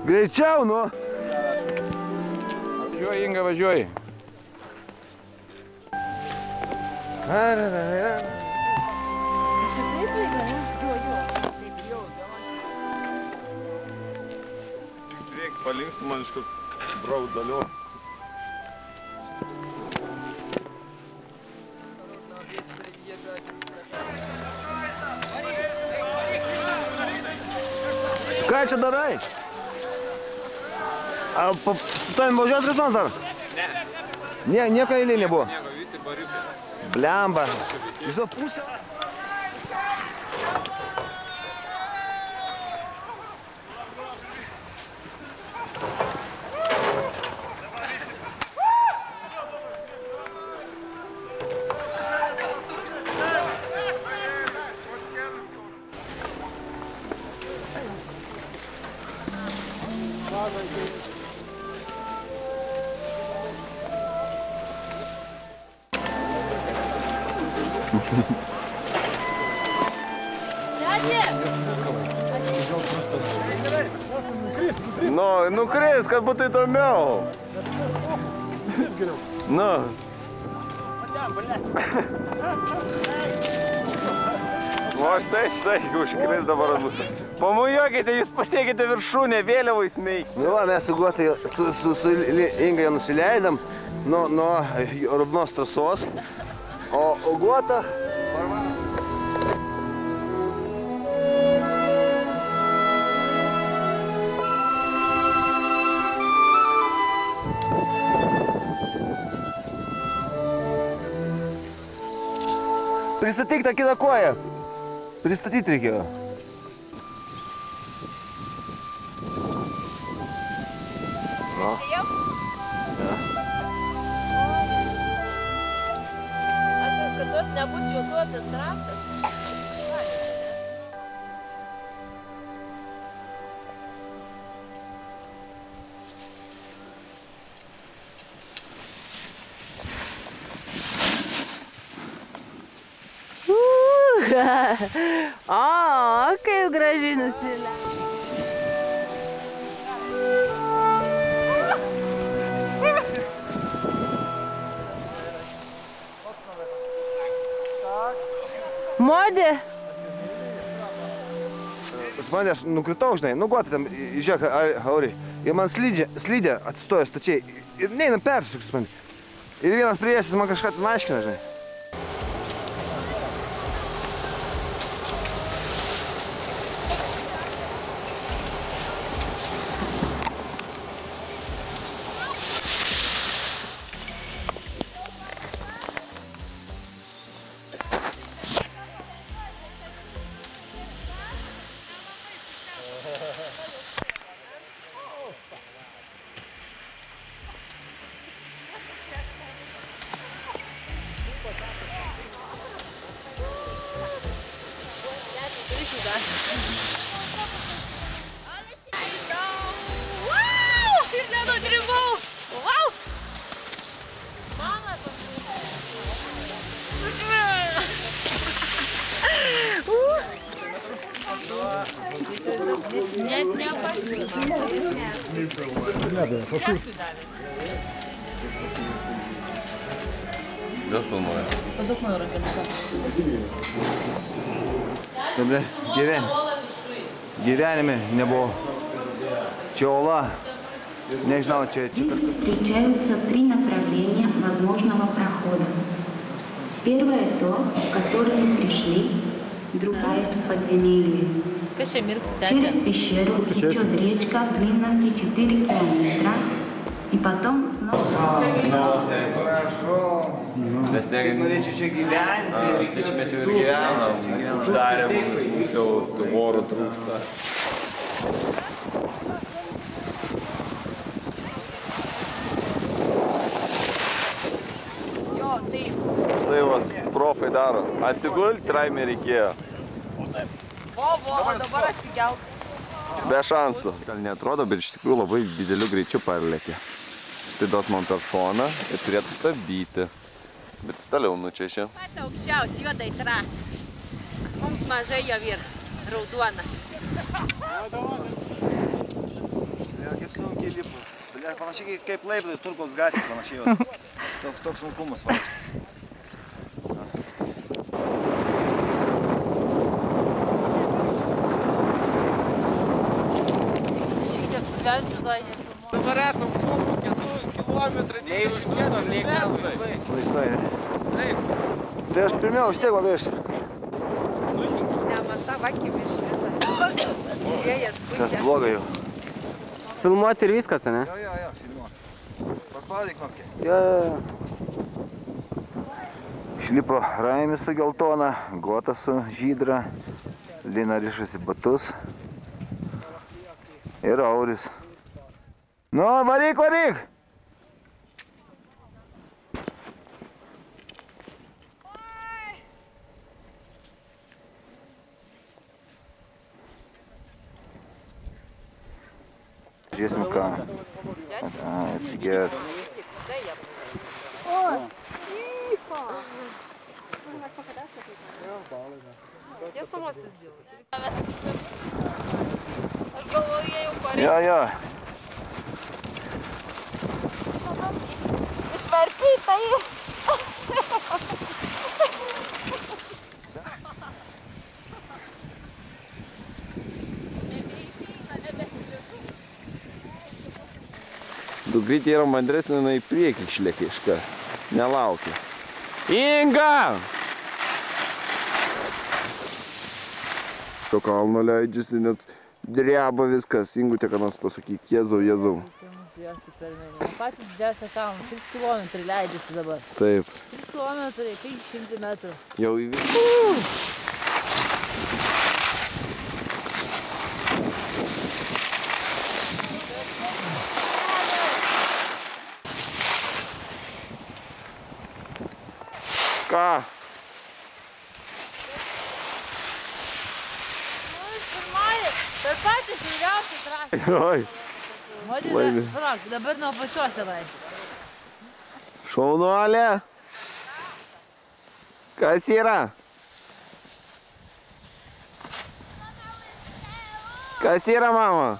Greičiau, nu. Važiuoji, Inga, važiuoji. Reikia palinkstų man iš kur braudaliu. Ką čia darai? Su tavim važiuos kas nors dar? Ne. Nieko eilė nebuvo? Nieko, visi bariukai. Blemba. Viso pusė. Nu, kris, kad būtų įdomiau. Nu. O štai, užkris dabar bus. Pamujuokite, jūs pasiekite viršūnę, vėliavą įsmeikite. Nu va, mes su Guota, su Inga jau nusileidom nuo raudonos trasos, o Guota pristatyk tą kitą koją. Pristatyti reikėjo. No. Ja. Kad tos nebūtų juodosios trasas. O, kaip gražiai nusileidžia. Modė. Supranti, aš nukritau, žinai, nu Guota tam, žiūrėk, Auri, ir man slydė atsistojo stačiai, ir neina persisuks, supranti. Ir vienas priešas man kažką ten aiškina, žinai. Vėl filmuoja. Padaug mano ranką. Tada gyvenime nebuvo. Čia ola. Nežinau, čia... Встречаются три направления возможного прохода. Первое то, в которое мы пришли, другое в подземелье. Через пещеру течет речка длинностью 4 километра, и потом снова... Prašau. Bet norėčiau čia gyventi. Tai čia mes jau ir gyvenam. Uždarėm, mums jau oro trūksta. Štai va, profai daro. Atsigulti raimė reikėjo. Dabar atsigelk. Be šansų. Gal neatrodo, bet iš tikrųjų labai dideliu greičiu parlėkė. Tai duos man per šoną ir turėtų stabdyti. Bet jis toliau nučiašė. Pats aukščiausiai juodai trasą. Mums mažai jau ir raudonas. Kaip sunkiai lipu. Bля, panašiai kaip Klaipėdoj Turgaus gatvė panašiai. Toks sunkumas va. Dabar esam kokių 4 kilometrų, nei už vieną, nei Laisvai. Taip. Tai aš pirmiau vis tiek labai aš. Kas bloga jau? Filmuoti ir viskas, ne? Jo, filmuok. Paspaudai knopkę. Jo. Išlipo Raimis su geltona, Gota su žydra, Lina rišasi batus ir Auris. Nu, varyk! Žiūrėsim ką. Atsigert. Я сама все сделаю. Aš galvoju, jie jau parėjo. Jo. Išvarpyta jį. Dukrytė yra mandresnė, į priekį išlėkia išką. Nelaukia. Inga! To kalno leidžiasi, net dreba viskas. Ingutė, ką nors pasakyk. Jėzau. Patys didžiausia kalną, 3 km leidžiasi dabar. Taip. 3 km, 500 metrų. Jau į viską. Ką? Per patys įvairiausiai trasai. Oi. Laimė. Palauk, dabar nuo pačios tenai. Šaunuolė. Kas yra? Kas yra, mama?